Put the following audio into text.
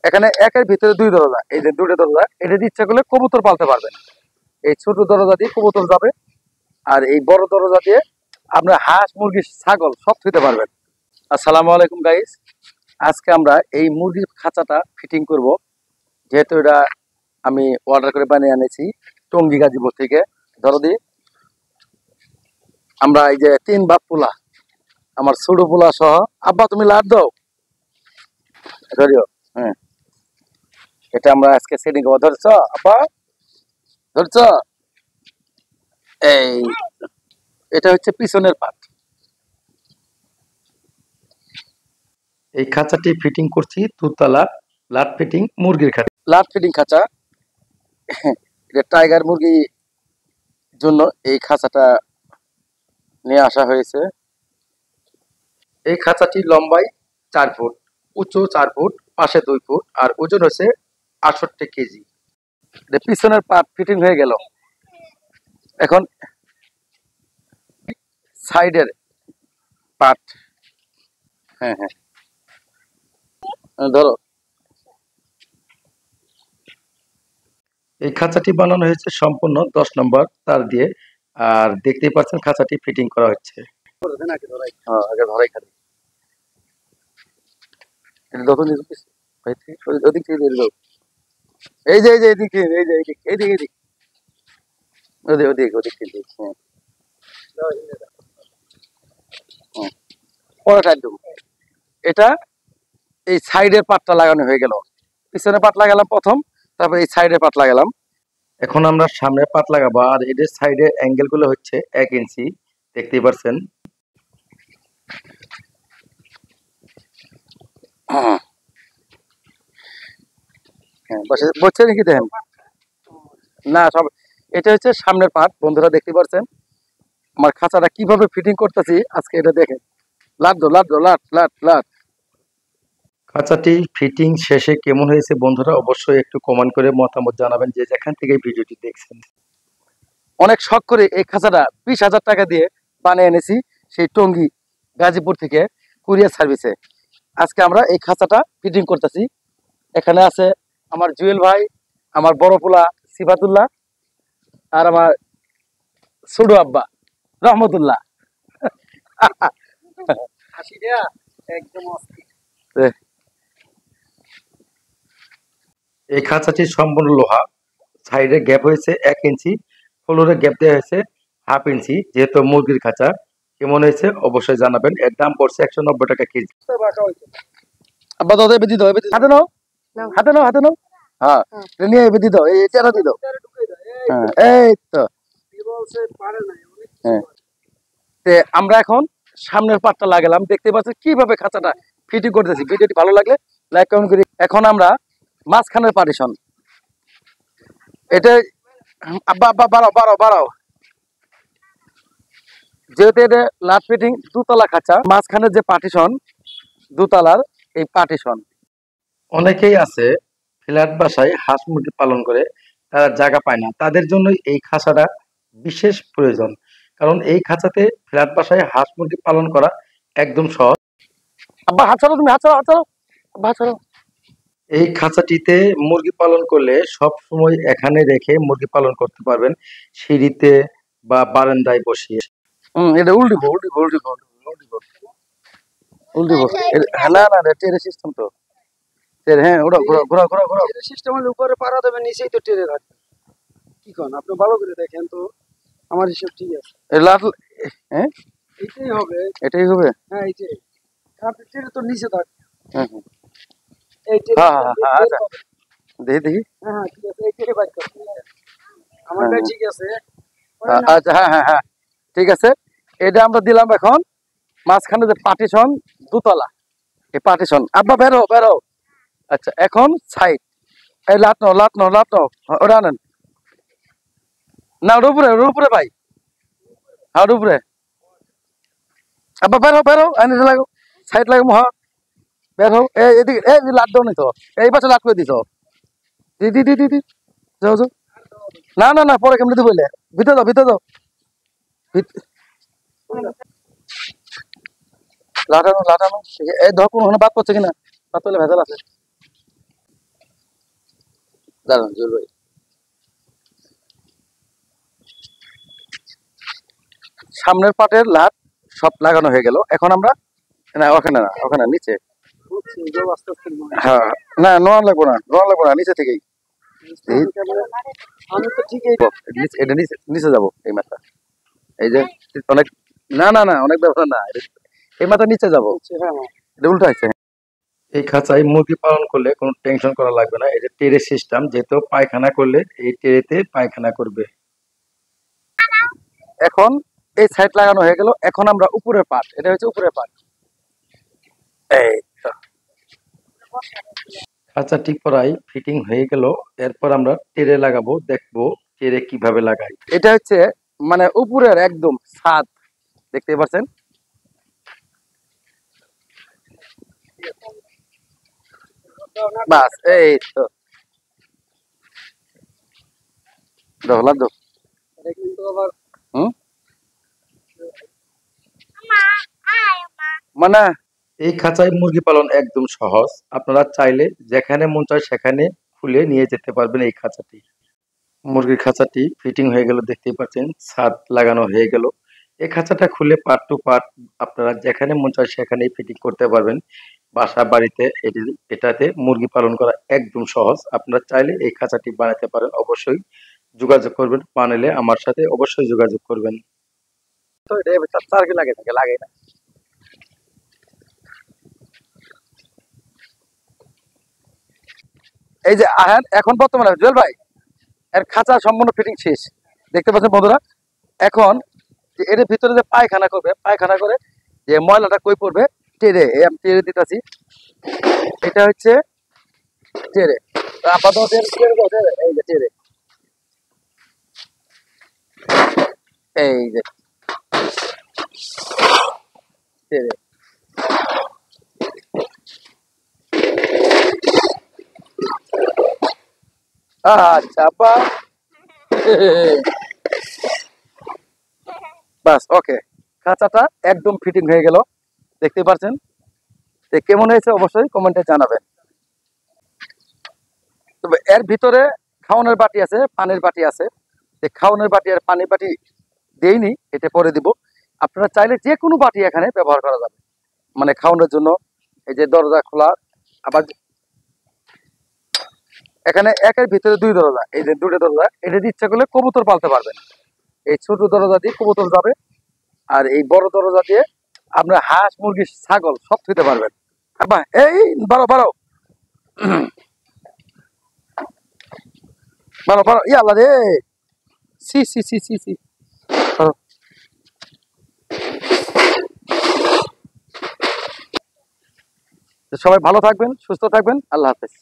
এখানে একের ভিতরে দুই দরজা, এই যে দুটো দরজা, এটা দিয়ে ইচ্ছা করলে কবুতর পালতে পারবেন। এই ছোট দরজা দিয়ে কবুতর যাবে, আর এই বড় দরজা দিয়ে আপনার হাঁস মুরগি ছাগল সব থুইতে পারবেন। আসসালামু আলাইকুম গাইস, আজকে আমরা এই মুরগির খাঁচাটা ফিটিং করব। যেহেতু এটা আমি অর্ডার করে বানিয়ে আনেছি টঙ্গী গাজীপুর থেকে। ধরো দি আমরা এই যে 3 বাপ পোলা, আমার ছোট পোলা সহ। আব্বা তুমি লাট দাও, ধরিও। হ্যাঁ, এটা আমরা আজকে সেটিং করবো। ধরছ আব্বা, ধরছ? এই এটা হচ্ছে পিছনের পাট। এই খাঁচাটি ফিটিং করছি দুতলা লাট ফিটিং মুরগির খাঁচা, লাট ফিটিং খাঁচা। এটা টাইগার মুরগির জন্য এই খাঁচাটা নিয়ে আসা হয়েছে। এই খাঁচাটি লম্বায় 4 ফুট, উঁচু 4 ফুট, পাশে 2 ফুট, আর ওজন হচ্ছে 68 কেজি। পিছনের পাট ফিটিং হয়ে গেল। এখন সাইডের পাট। হ্যাঁ হ্যাঁ, ধরো। এই খাঁচাটি বানানো হয়েছে সম্পূর্ণ 10 নম্বর তার দিয়ে। আর দেখতেই পাচ্ছেন খাঁচাটি ফিটিং করা হচ্ছে। হ্যাঁ, আগে ধরাই খালি। ওদিক থেকে দিয়ে দাও। এই যে এদিক থেকে, এই যে এদিক ওদিক থেকে। হ্যাঁ, পরে কাট দেবো। এটা এই সাইডের পাটটা লাগানো হয়ে গেল। পিছনে পাট লাগালাম প্রথম, তারপর এই সাইডের পাট লাগালাম। এখন আমরা সামনের পাট লাগাবো। আর এদের সাইডে অ্যাঙ্গেল গুলো হচ্ছে 1 ইঞ্চি, দেখতেই পাচ্ছেন। হ্যাঁ, বসছে নাকি দেখেন? না, সব এটা হচ্ছে সামনের পাট। বন্ধুরা দেখতে পাচ্ছেন আমার খাঁচাটা কিভাবে ফিটিং করতেছি আজকে, এটা দেখেন। লাট দো, লাট দো, লাট লাট লাট। খাঁচাটি ফিটিং শেষে কেমন হয়েছে বন্ধুরা অবশ্যই একটু কমেন্ট করে মতামত জানাবেন, যে যেখান থেকে ভিডিওটি দেখছেন। অনেক শখ করে এই খাঁচাটা 20,000 টাকা দিয়ে বানিয়ে এনেছি সেই টঙ্গী গাজীপুর থেকে কুরিয়ার সার্ভিসে। আজকে আমরা এই খাঁচাটা ফিটিং করতেছি। এখানে আছে আমার জুয়েল ভাই, আমার বড় পোলা সিফাতুল্লাহ, আর আমার ছোট আব্বা রহমতুল্লাহ। এই খাঁচাটি সম্পূর্ণ লোহা, সাইডে গ্যাপ হয়েছে 1 ইঞ্চি, ফ্লোরে গ্যাপ দেওয়া হয়েছে 1/2 ইঞ্চি। যেহেতু মুরগির খাঁচা, কেমন হয়েছে অবশ্যই জানাবেন। এর দাম পড়ছে 190 টাকা কেজি। আব্বা দাও, বেদি দাও, হাতে নাও, হাতে নাও, হাতে নাও। হ্যাঁ, নিয়ে বেদি দাও, এই চেরা দি দাও। হ্যাঁ, এই তো। হ্যাঁ, আমরা এখন সামনের পাটটা লাগালাম। দেখতে পাচ্ছেন কিভাবে খাঁচাটা ফিটিং করতেছি। ভিডিওটি ভালো লাগলে লাইক কমেন্ট করি। এখন আমরা মাঝখানের পার্টিশন, এটা আব্বা আব্বা বাড়াও বাড়াও বাড়াও। যেহেতু এটা লাট ফিটিং দুতলা খাঁচা, মাঝখানে যে পার্টিশন দুতলার, এই পার্টিশন। অনেকেই আছে ফ্ল্যাট বাসায় হাঁস মুরগি পালন করে, তারা জায়গা পায় না, তাদের জন্য এই খাঁচাটা বিশেষ প্রয়োজন। কারণ এই খাঁচাতে ফ্ল্যাট বাসায় হাঁস মুরগি পালন করা একদম সহজ। আব্বা হাত ছাড়ো, তুমি হাত ছাড়ো, হাত ছাড়ো, আব্বা হাত ছাড়ো। এই খাঁচাটিতে মুরগি পালন করলে সব সময় এখানে রেখে মুরগি পালন করতে পারবেন, সিঁড়িতে বা বারান্দায় বসিয়ে। এটা উল্টিবো উল্টিবো উল্টিবো উল্টিবো উল্টিবো। না না, টেরে সিস্টেম তো। হ্যাঁ, ওরা ঘোরা ঘোরা ঘোরা ঘোরা। সিস্টেমের উপরে পাড়া দেবে, নিচেই তো টেরে রাখবে। কি কন আপনি ভালো করে দেখেন তো, আমার হিসেব ঠিক আছে। হ্যাঁ, এইটাই হবে। এটাই হবে। হ্যাঁ, এই যে আপনি টেরে তো নিচে থাক। হ্যাঁ এই টেরে হ্যাঁ হ্যাঁ, আচ্ছা দেখি দেখি। হ্যাঁ হ্যাঁ, ঠিক আছে, এই টেরে বাইর করতে আমারটাই ঠিক আছে। আচ্ছা, হ্যাঁ হ্যাঁ হ্যাঁ, ঠিক আছে। এটা আমরা দিলাম। এখন মাঝখানে যে পার্টিশন দুতলা, এই পার্টিশন। আব্বা বেরো বেরো। আচ্ছা, এখন সাইড। এই লাট নাও, লাট নাও, লাট নাও। ওটা আনেন না, ওর উপরে, ওর উপরে ভাই। হ্যাঁ, ওর উপরে। আব্বা বেরো বেরো, আনি লাগো, সাইড লাগো। হ্যাঁ, বের হও। এদিকে এই লাট দাও নি তো, এই পাশে লাট করে দিছ। দিদি দিদি দিদি, যাও যাও। না না না, পরে কেমনি বললে, ভিতরে যাও, ভিতরে যাও। লাটানো লাটানো। এই ধর কোনো বাদ পড়ছে কিনা, বাদ পড়লে ভেজাল আছে। দাঁড়ান জুয়েল ভাই, সামনের পাটের লাট সব লাগানো হয়ে গেল। এখন আমরা, না ওখানে না, ওখানে নিচে, বুঝছি, এটাও আস্তে আস্তে মনে হয়। হ্যাঁ, না নোয়া লাগবো না, নোয়া লাগবো না, নিচে থেকেই এই আমি তো ঠিকই এটা নিচে নিচে যাবো এই মাথা, এই যে অনেক, না না না অনেক ব্যবধান না, এই মাথা নিচে যাবো, বলছি। হ্যাঁ হ্যাঁ। এটা উল্টো আছে। এই খাঁচায় মুরগি পালন করলে কোনো টেনশন করা লাগবে না, এই যে টেরে সিস্টেম, যেহেতু পায়খানা করলে এই টেরেতে পায়খানা করবে। এখন এই সাইড লাগানো হয়ে গেল, এখন আমরা উপরের পার্ট, এটা হচ্ছে উপরের পার্ট। এই তো খাঁচা ঠিক করাই ফিটিং হয়ে গেল। এরপর আমরা টেরে লাগাবো, দেখবো টেরে কিভাবে লাগাই। এটা হচ্ছে মানে উপরের একদম ছাদ, দেখতে পাচ্ছেন। বাস এই তো, দেখলাম তো। এটা কিন্তু আবার হুম, মানে এই খাঁচায় মুরগি পালন একদম সহজ। আপনারা চাইলে যেখানে মন চায় সেখানে খুলে নিয়ে যেতে পারবেন এই খাঁচাটি। মুরগির খাঁচাটি ফিটিং হয়ে গেল, দেখতেই পাচ্ছেন, ছাদ লাগানো হয়ে গেল। এই খাঁচাটা খুলে পার্ট টু পার্ট আপনারা যেখানে মন চায় সেখানেই ফিটিং করতে পারবেন। বাসা বাড়িতে এটাতে মুরগি পালন করা একদম সহজ। আপনারা চাইলে এই খাঁচাটি বানাতে পারেন। অবশ্যই যোগাযোগ করবেন, বানালে আমার সাথে অবশ্যই যোগাযোগ করবেন। তো এটা চার কি লাগে থাকে, লাগে না। এই যে আহেন, এখন বর্তমানে জুয়েল ভাই এর খাঁচা সম্পূর্ণ ফিটিং শেষ, দেখতে পাচ্ছেন বন্ধুরা। এখন যে এর ভিতরে যে পায়খানা করবে, পায়খানা করে যে ময়লাটা কই পড়বে, টেরে, এই আমি টেরে দিতেছি, এটা হচ্ছে টেরে। তো আপাতত এই যে টেরে, এই যে টেরে, আচ্ছা বা বাস ওকে, খাঁচাটা একদম ফিটিং হয়ে গেল, দেখতে পাচ্ছেন। কেমন হয়েছে অবশ্যই কমেন্টে জানাবেন। তবে এর ভিতরে খাওয়ানোর বাটি আছে, পানির বাটি আছে, খাওয়ানোর বাটি আর পানির বাটি দেইনি, এটা পরে দিব। আপনারা চাইলে যে কোনো বাটি এখানে ব্যবহার করা যাবে, মানে খাওয়ানোর জন্য। এই যে দরজা খোলা, আবার এখানে একের ভিতরে দুই দরজা, এই যে দুটো দরজা, এটা দিয়ে ইচ্ছা করলে কবুতর পালতে পারবেন। এই ছোট দরজা দিয়ে কবুতর যাবে, আর এই বড় দরজা দিয়ে আপনার হাঁস মুরগি ছাগল সব খেতে পারবেন। আবার এই বারো বারো বারো বারো, ইয়া আল্লাহ রে, সি সি সি সি সি। সবাই ভালো থাকবেন, সুস্থ থাকবেন, আল্লাহ হাফেজ।